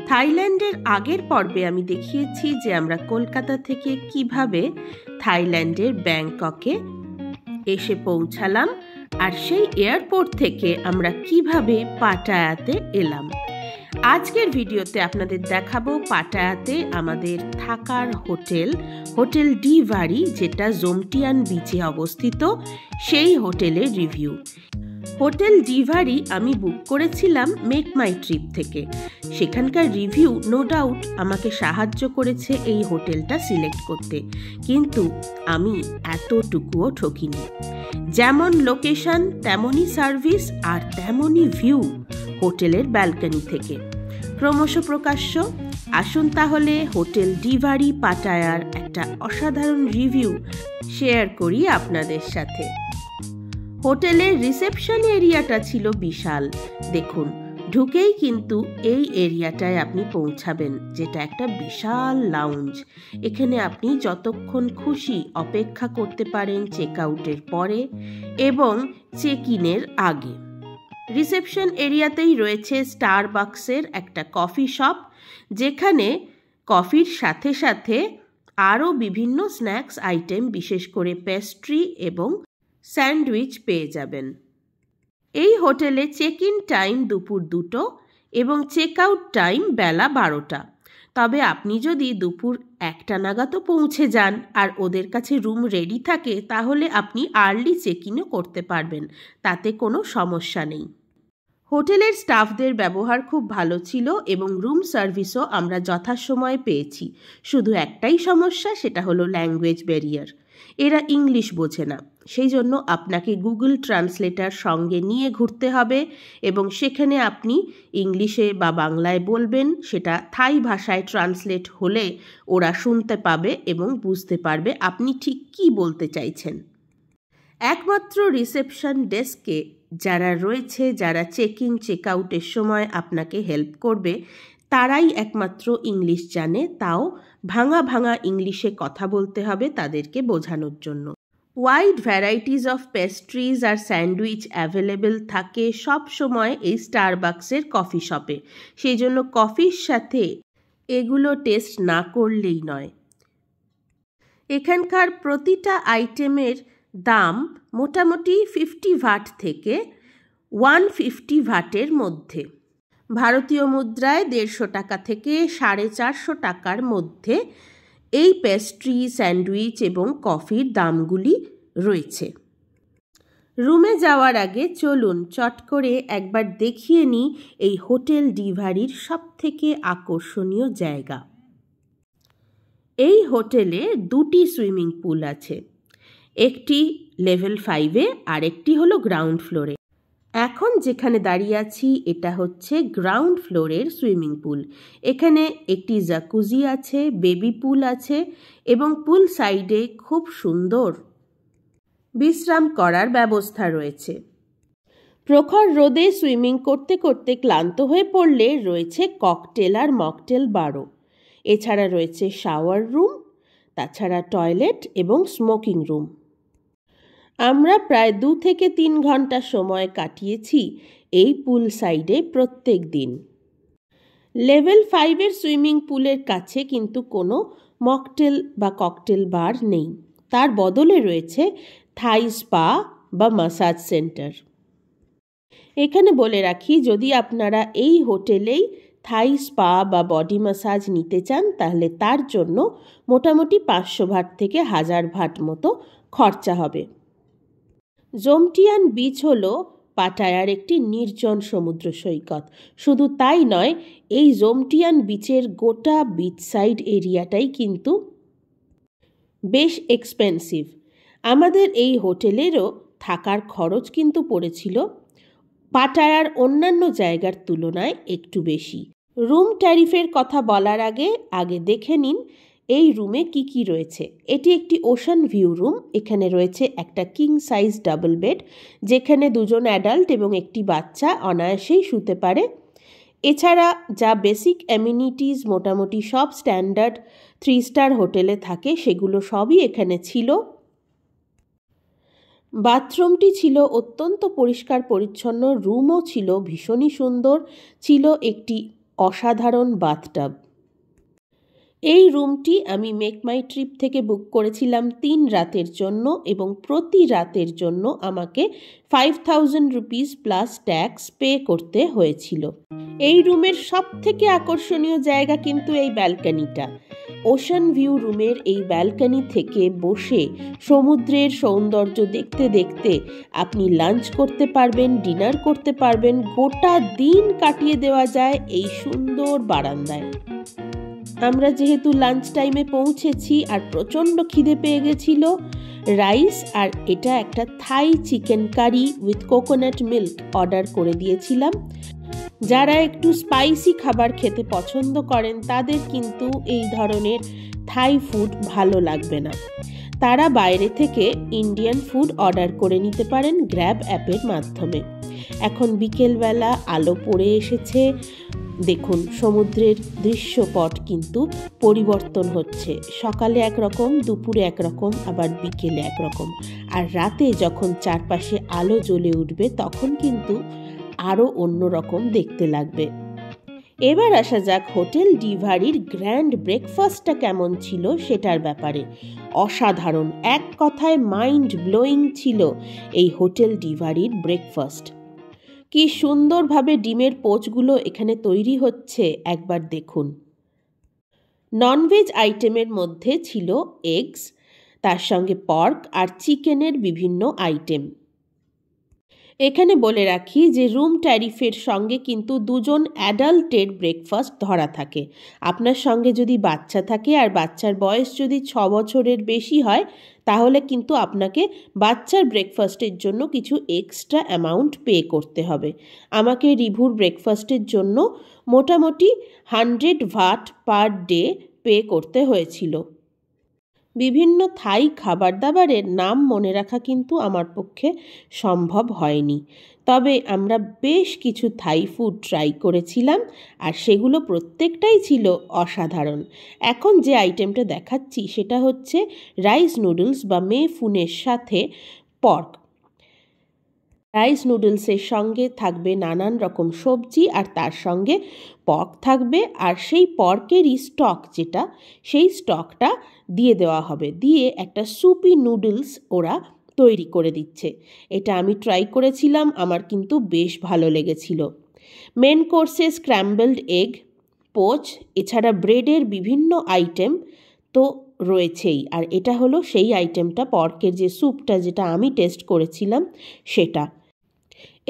থাইল্যান্ডের আগের পর্বে আমি দেখিয়েছি যে আমরা কলকাতা থেকে কিভাবে থাইল্যান্ডের ব্যাংককে এসে পৌঁছালাম আর সেই এয়ারপোর্ট থেকে আমরা কিভাবে পাটায়াতে এলাম। আজকের ভিডিওতে আপনাদের দেখাবো পাটায়াতে আমাদের থাকার হোটেল ডি ভারি, যেটা জোমটিয়ান বিচে অবস্থিত, সেই হোটেলের রিভিউ। হোটেল ডি ভারি আমি বুক করেছিলাম মেক মাই ট্রিপ থেকে। সেখানকার রিভিউ নো ডাউট আমাকে সাহায্য করেছে এই হোটেলটা সিলেক্ট করতে, কিন্তু আমি এতটুকুও ঠকিনি। যেমন লোকেশন তেমনই সার্ভিস আর তেমনই ভিউ হোটেলের ব্যালকনি থেকে। ক্রমশ প্রকাশ্য। আসুন তাহলে হোটেল ডি ভারি পাটায়ার একটা অসাধারণ রিভিউ শেয়ার করি আপনাদের সাথে। হোটেলের রিসেপশন এরিয়াটা ছিল বিশাল। দেখুন, ঢুকেই কিন্তু এই এরিয়াটায় আপনি পৌঁছাবেন, যেটা একটা বিশাল লাউঞ্জ। এখানে আপনি যতক্ষণ খুশি অপেক্ষা করতে পারেন চেক আউটের পরে এবং চেক ইনের আগে। রিসেপশন এরিয়াতেই রয়েছে স্টারবাকসের একটা কফি শপ, যেখানে কফির সাথে সাথে আরও বিভিন্ন স্ন্যাক্স আইটেম, বিশেষ করে পেস্ট্রি এবং স্যান্ডউইচ পেয়ে যাবেন। এই হোটেলে চেক ইন টাইম দুপুর 2টো এবং চেক আউট টাইম বেলা 12টা। তবে আপনি যদি দুপুর 1টা নাগাদও পৌঁছে যান আর ওদের কাছে রুম রেডি থাকে, তাহলে আপনি আর্লি চেক ইনও করতে পারবেন, তাতে কোনো সমস্যা নেই। হোটেলের স্টাফদের ব্যবহার খুব ভালো ছিল এবং রুম সার্ভিসও আমরা যথাসময়ে পেয়েছি। শুধু একটাই সমস্যা, সেটা হলো ল্যাঙ্গুয়েজ ব্যারিয়ার। এরা ইংলিশ বোঝে না, সেই জন্য আপনাকে গুগল ট্রান্সলেটর সঙ্গে নিয়ে ঘুরতে হবে এবং সেখানে আপনি ইংলিশে বা বাংলায় বলবেন, সেটা থাই ভাষায় ট্রান্সলেট হলে ওরা শুনতে পাবে এবং বুঝতে পারবে আপনি ঠিক কী বলতে চাইছেন। একমাত্র রিসেপশন ডেস্কে যারা রয়েছে, যারা চেক ইন চেক আউটের সময় আপনাকে হেল্প করবে, তারাই একমাত্র ইংলিশ জানে, তাও ভাঙা ভাঙা ইংলিশে কথা বলতে হবে তাদেরকে বোঝানোর জন্য। ওয়াইড ভ্যারাইটিস অফ পেস্ট্রিজ আর স্যান্ডউইচ অ্যাভেলেবেল থাকে সব সময় এই স্টারবাকসের কফি শপে। সেই জন্য কফির সাথে এগুলো টেস্ট না করলেই নয়। এখানকার প্রতিটা আইটেমের দাম মোটামুটি 50 ভাট থেকে 150 ভাটের মধ্যে। ভারতীয় মুদ্রায় 150 টাকা থেকে 450 টাকার মধ্যে এই পেস্ট্রি, স্যান্ডউইচ এবং কফির দামগুলি রয়েছে। রুমে যাওয়ার আগে চলুন চট করে একবার দেখিয়ে নিই এই হোটেল ডি ভারির সবথেকে আকর্ষণীয় জায়গা। এই হোটেলে 2টি সুইমিং পুল আছে, একটি লেভেল 5-এ আর একটি হলো গ্রাউন্ড ফ্লোরে। এখন যেখানে দাঁড়িয়ে আছি এটা হচ্ছে গ্রাউন্ড ফ্লোরের সুইমিং পুল। এখানে একটি জাকুজি আছে, বেবি পুল আছে এবং পুল সাইডে খুব সুন্দর বিশ্রাম করার ব্যবস্থা রয়েছে। প্রখর রোদে সুইমিং করতে করতে ক্লান্ত হয়ে পড়লে রয়েছে ককটেল আর মকটেল বারও। এছাড়া রয়েছে শাওয়ার রুম, তাছাড়া টয়লেট এবং স্মোকিং রুম। আমরা প্রায় 2 থেকে 3 ঘন্টা সময় কাটিয়েছি এই পুল সাইডে প্রত্যেক দিন। লেভেল 5-এর সুইমিং পুলের কাছে কিন্তু কোনো মকটেল বা ককটেল বার নেই, তার বদলে রয়েছে থাই স্পা বা মাসাজ সেন্টার। এখানে বলে রাখি, যদি আপনারা এই হোটেলেই থাই স্পা বা বডি ম্যাসাজ নিতে চান, তাহলে তার জন্য মোটামুটি 500 ভাট থেকে 1000 ভাট মতো খরচা হবে। জোমটিয়ান বিচ হলো পাটায়ার একটি নির্জন সমুদ্র সৈকত। শুধু তাই নয়, এই জোমটিয়ান বিচের গোটা বিচ সাইড এরিয়াটাই কিন্তু বেশ এক্সপেন্সিভ। আমাদের এই হোটেলেরও থাকার খরচ কিন্তু পড়েছিল পাটায়ার অন্যান্য জায়গার তুলনায় একটু বেশি। রুম ট্যারিফের কথা বলার আগে দেখে নিন এই রুমে কি কি রয়েছে। এটি একটি ওশান ভিউ রুম। এখানে রয়েছে একটা কিং সাইজ ডাবল বেড, যেখানে 2 জন অ্যাডাল্ট এবং একটি বাচ্চা অনায়াসেই শুতে পারে। এছাড়া যা বেসিক অ্যামিনিটিস মোটামুটি সব স্ট্যান্ডার্ড 3 স্টার হোটেলে থাকে, সেগুলো সবই এখানে ছিল। বাথরুমটি ছিল অত্যন্ত পরিষ্কার পরিচ্ছন্ন, রুমও ছিল ভীষণই সুন্দর। ছিল একটি অসাধারণ বাথটাব। এই রুমটি আমি মেক মাই ট্রিপ থেকে বুক করেছিলাম 3 রাতের জন্য এবং প্রতি রাতের জন্য আমাকে 5000 রুপিস প্লাস ট্যাক্স পে করতে হয়েছিল। এই রুমের সবথেকে আকর্ষণীয় জায়গা কিন্তু এই ব্যালকনিটা। ওশান ভিউ রুমের এই ব্যালকনি থেকে বসে সমুদ্রের সৌন্দর্য দেখতে দেখতে আপনি লাঞ্চ করতে পারবেন, ডিনার করতে পারবেন, গোটা দিন কাটিয়ে দেওয়া যায় এই সুন্দর বারান্দায়। আমরা যেহেতু লাঞ্চ টাইমে পৌঁছেছি আর প্রচণ্ড খিদে পেয়ে গেছিল, রাইস আর এটা একটা Thai chicken curry with coconut milk order করে দিয়েছিলাম। যারা একটু স্পাইসি খাবার খেতে পছন্দ করেন তাদের কিন্তু এই ধরনের থাই ফুড ভালো লাগবে না। তারা বাইরে থেকে ইন্ডিয়ান ফুড অর্ডার করে নিতে পারেন গ্র্যাব অ্যাপের মাধ্যমে। এখন বিকেলবেলা আলো পড়ে এসেছে, দেখুন সমুদ্রের দৃশ্যপট কিন্তু পরিবর্তন হচ্ছে। সকালে একরকম, দুপুরে একরকম, আবার বিকেলে একরকম, আর রাতে যখন চারপাশে আলো জ্বলে উঠবে তখন কিন্তু আরও অন্যরকম দেখতে লাগবে। এবার আসা যাক হোটেল ডিভারির গ্র্যান্ড ব্রেকফাস্টটা কেমন ছিল সেটার ব্যাপারে। অসাধারণ, এক কথায় মাইন্ড ব্লোয়িং ছিল এই হোটেল ডিভারির ব্রেকফাস্ট। কি সুন্দরভাবে ডিমের পোচগুলো এখানে তৈরি হচ্ছে একবার দেখুন। ননভেজ আইটেমের মধ্যে ছিল এগস, তার সঙ্গে পর্ক আর চিকেনের বিভিন্ন আইটেম। এখানে বলে রাখি যে রুম ট্যারিফের সঙ্গে কিন্তু 2জন অ্যাডাল্টের ব্রেকফাস্ট ধরা থাকে। আপনার সঙ্গে যদি বাচ্চা থাকে আর বাচ্চার বয়স যদি 6 বছরের বেশি হয় তাহলে কিন্তু আপনাকে বাচ্চার ব্রেকফাস্টের জন্য কিছু এক্সট্রা অ্যামাউন্ট পে করতে হবে। আমাকে রিভুর ব্রেকফাস্টের জন্য মোটামুটি 100 ভাট পার ডে পে করতে হয়েছিল। বিভিন্ন থাই খাবার দাবারের নাম মনে রাখা কিন্তু আমার পক্ষে সম্ভব হয়নি, তবে আমরা বেশ কিছু থাই ফুড ট্রাই করেছিলাম আর সেগুলো প্রত্যেকটাই ছিল অসাধারণ। এখন যে আইটেমটা দেখাচ্ছি সেটা হচ্ছে রাইস নুডলস বা মে ফুনের সাথে পর্ক। রাইস নুডলসের সঙ্গে থাকবে নানান রকম সবজি আর তার সঙ্গে পর্ক থাকবে, আর সেই পর্কেরই স্টক যেটা, সেই স্টকটা দিয়ে দেওয়া হবে, দিয়ে একটা সুপি নুডলস ওরা তৈরি করে দিচ্ছে। এটা আমি ট্রাই করেছিলাম, আমার কিন্তু বেশ ভালো লেগেছিল। মেন কোর্সে স্ক্র্যাম্বলড এগ, পোচ, এছাড়া ব্রেডের বিভিন্ন আইটেম তো রয়েছেই। আর এটা হলো সেই আইটেমটা, পর্কের যে স্যুপটা যেটা আমি টেস্ট করেছিলাম সেটা।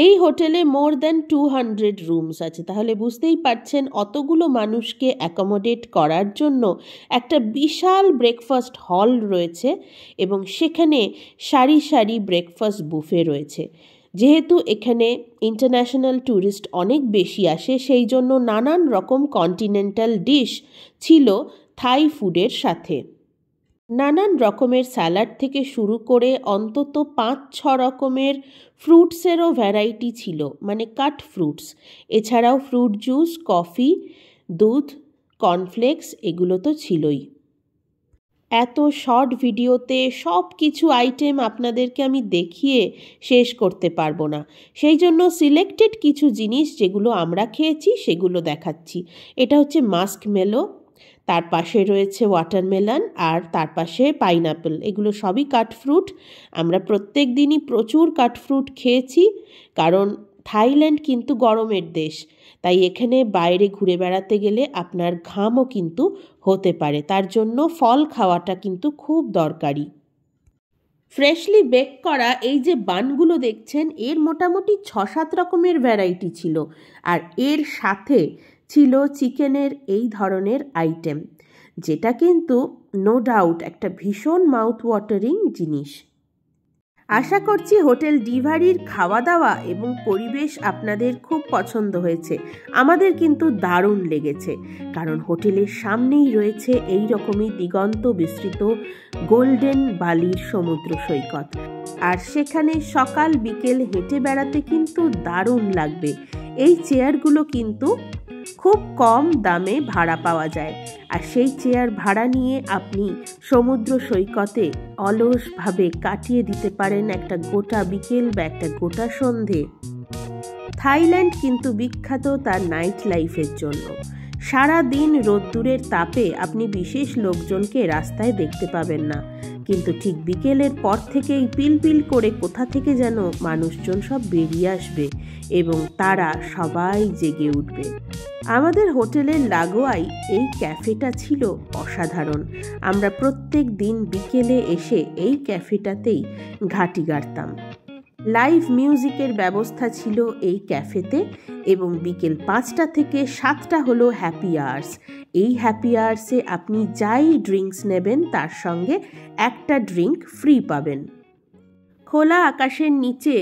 এই হোটেলে মোর দ্যান 200 রুমস আছে, তাহলে বুঝতেই পারছেন অতগুলো মানুষকে অ্যাকোমোডেট করার জন্য একটা বিশাল ব্রেকফাস্ট হল রয়েছে এবং সেখানে সারি সারি ব্রেকফাস্ট বুফে রয়েছে। যেহেতু এখানে ইন্টারন্যাশনাল ট্যুরিস্ট অনেক বেশি আসে, সেই জন্য নানান রকম কন্টিনেন্টাল ডিশ ছিল থাই ফুডের সাথে। নানান রকমের স্যালাড থেকে শুরু করে অন্তত 5-6 রকমের ফ্রুটসেরও ভ্যারাইটি ছিল, মানে কাট ফ্রুটস। এছাড়াও ফ্রুট জুস, কফি, দুধ, কর্নফ্লেক্স এগুলো তো ছিলই। এত শর্ট ভিডিওতে সব কিছু আইটেম আপনাদেরকে আমি দেখিয়ে শেষ করতে পারবো না, সেই জন্য সিলেক্টেড কিছু জিনিস যেগুলো আমরা খেয়েছি সেগুলো দেখাচ্ছি। এটা হচ্ছে মাস্কমেলো, তার পাশে রয়েছে ওয়াটারমেলন, আর তার পাশে পাইনাপেল। এগুলো সবই কাট ফ্রুট। আমরা প্রত্যেক দিনই প্রচুর কাট ফ্রুট খেয়েছি, কারণ থাইল্যান্ড কিন্তু গরমের দেশ, তাই এখানে বাইরে ঘুরে বেড়াতে গেলে আপনার ঘামও কিন্তু হতে পারে, তার জন্য ফল খাওয়াটা কিন্তু খুব দরকারি। ফ্রেশলি বেক করা এই যে বানগুলো দেখছেন, এর মোটামুটি 6-7 রকমের ভ্যারাইটি ছিল, আর এর সাথে ছিল চিকেনের এই ধরনের আইটেম, যেটা কিন্তু নো ডাউট একটা ভীষণ মাউথ ওয়াটারিং জিনিস। আশা করছি হোটেল ডিভারির খাওয়া দাওয়া এবং পরিবেশ আপনাদের খুব পছন্দ হয়েছে। আমাদের কিন্তু দারুণ লেগেছে, কারণ হোটেলের সামনেই রয়েছে এই রকমই দিগন্ত বিস্তৃত গোল্ডেন বালির সমুদ্র সৈকত, আর সেখানে সকাল বিকেল হেঁটে বেড়াতে কিন্তু দারুণ লাগবে। এই চেয়ারগুলো কিন্তু খুব কম দামে ভাড়া পাওয়া যায়, আর সেই চেয়ার ভাড়া নিয়ে আপনি সমুদ্র সৈকতে অলসভাবে কাটিয়ে দিতে পারেন একটা গোটা বিকেল বা একটা গোটা সন্ধে। থাইল্যান্ড কিন্তু বিখ্যাত তার নাইট লাইফের জন্য। সারা দিন রোদ্দুরের তাপে আপনি বিশেষ লোকজনকে রাস্তায় দেখতে পাবেন না, কিন্তু ঠিক বিকেলের পর থেকেই পিলপিল করে কোথা থেকে যেন মানুষজন সব বেরিয়ে আসবে এবং তারা সবাই জেগে উঠবে। আমাদের হোটেলের লাগোয়াই এই ক্যাফেটা ছিল অসাধারণ। আমরা প্রত্যেক দিন বিকেলে এসে এই ক্যাফেটাতেই ঘাঁটি গাড়তাম। লাইভ মিউজিকের ব্যবস্থা ছিল এই ক্যাফেতে এবং বিকেল 5টা থেকে 7টা হলো হ্যাপি আওয়ার্স। এই হ্যাপি আওয়ার্সে আপনি যাই ড্রিঙ্কস নেবেন তার সঙ্গে একটা ড্রিঙ্ক ফ্রি পাবেন। খোলা আকাশের নিচে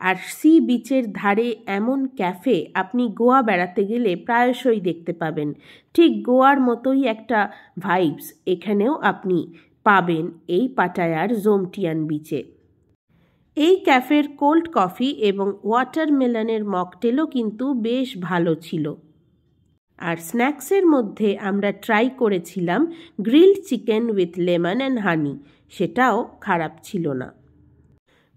আর সি বিচের ধারে এমন ক্যাফে আপনি গোয়া বেড়াতে গেলে প্রায়শই দেখতে পাবেন। ঠিক গোয়ার মতোই একটা ভাইবস এখানেও আপনি পাবেন এই পাটায়ার জোমটিয়ান বিচে। এই ক্যাফের কোল্ড কফি এবং ওয়াটারমেলনের মকটেলও কিন্তু বেশ ভালো ছিল। আর স্ন্যাক্সের মধ্যে আমরা ট্রাই করেছিলাম grilled chicken with lemon and honey, সেটাও খারাপ ছিল না।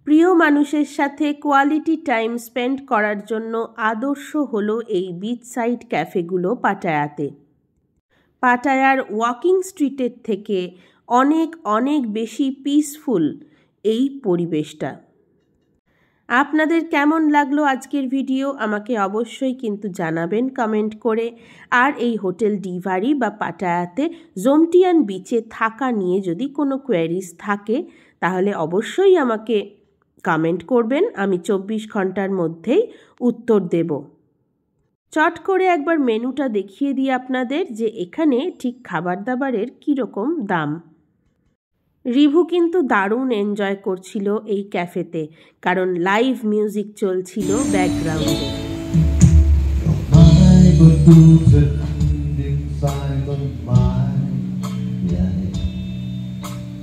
প্রিয় মানুষের সাথে কোয়ালিটি টাইম স্পেন্ড করার জন্য আদর্শ হলো এই বিচ সাইড ক্যাফেগুলো পাটায়াতে। পাটায়ার ওয়াকিং স্ট্রিটের থেকে অনেক অনেক বেশি পিসফুল এই পরিবেশটা। আপনাদের কেমন লাগলো আজকের ভিডিও আমাকে অবশ্যই কিন্তু জানাবেন কমেন্ট করে। আর এই হোটেল ডিভারি বা পাটায়াতে জোমটিয়ান বিচে থাকা নিয়ে যদি কোনো কোয়েরিজ থাকে তাহলে অবশ্যই আমাকে কমেন্ট করবেন, আমি 24 ঘন্টার মধ্যেই উত্তর দেব। চট করে একবার মেনুটা দেখিয়ে দিই আপনাদের যে এখানে ঠিক খাবার দাবারের কীরকম দাম। রিভু কিন্তু দারুণ এনজয় করছিল এই ক্যাফেতে, কারণ লাইভ মিউজিক চলছিল ব্যাকগ্রাউন্ডে।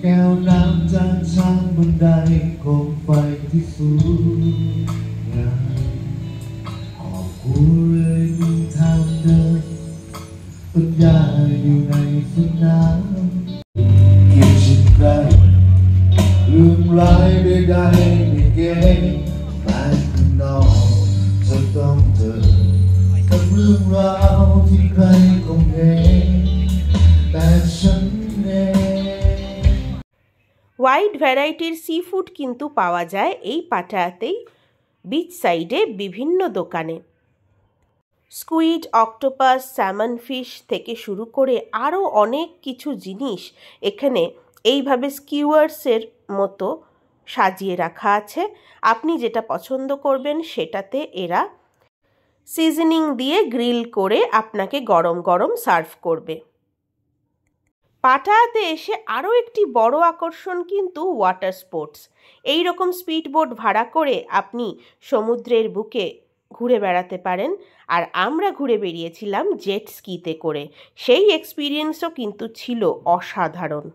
แก้วน้ำจานชามบันไดโคมไฟที่สูงงามออกหัวเลยมีทางเดินต้นหญ้าอยู่ในสนามเกี่ยวชิดใกล้เรื่องร้ายใดๆในเกมแต่ข้างนอกจะต้องเจอกับเรื่องราวที่ใครก็เห็นแต่ฉันเองওয়াইড ভ্যারাইটির সি ফুড কিন্তু পাওয়া যায় এই পাটায়াতেই বিচ সাইডে বিভিন্ন দোকানে। স্কুইড, অক্টোপাস, স্যামন ফিশ থেকে শুরু করে আরও অনেক কিছু জিনিস এখানে এইভাবে স্কিউয়ার্সের মতো সাজিয়ে রাখা আছে। আপনি যেটা পছন্দ করবেন সেটাতে এরা সিজনিং দিয়ে গ্রিল করে আপনাকে গরম গরম সার্ভ করবে। পাটায়াতে এসে আরও একটি বড় আকর্ষণ কিন্তু ওয়াটার স্পোর্টস। এই রকম স্পিডবোট ভাড়া করে আপনি সমুদ্রের বুকে ঘুরে বেড়াতে পারেন। আর আমরা ঘুরে বেরিয়েছিলাম জেট স্কিতে করে, সেই এক্সপিরিয়েন্সও কিন্তু ছিল অসাধারণ।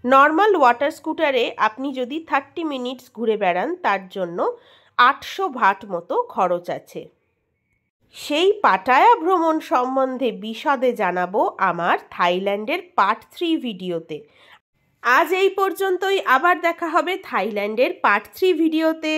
নর্মাল ওয়াটার স্কুটারে আপনি যদি 30 মিনিটস ঘুরে বেড়ান তার জন্য 800 ভাট মতো খরচ আছে। সেই পাটায়া ভ্রমণ সম্বন্ধে বিশদে জানাবো আমার থাইল্যান্ডের পার্ট 3 ভিডিওতে। আজ এই পর্যন্তই, আবার দেখা হবে থাইল্যান্ডের পার্ট 3 ভিডিওতে।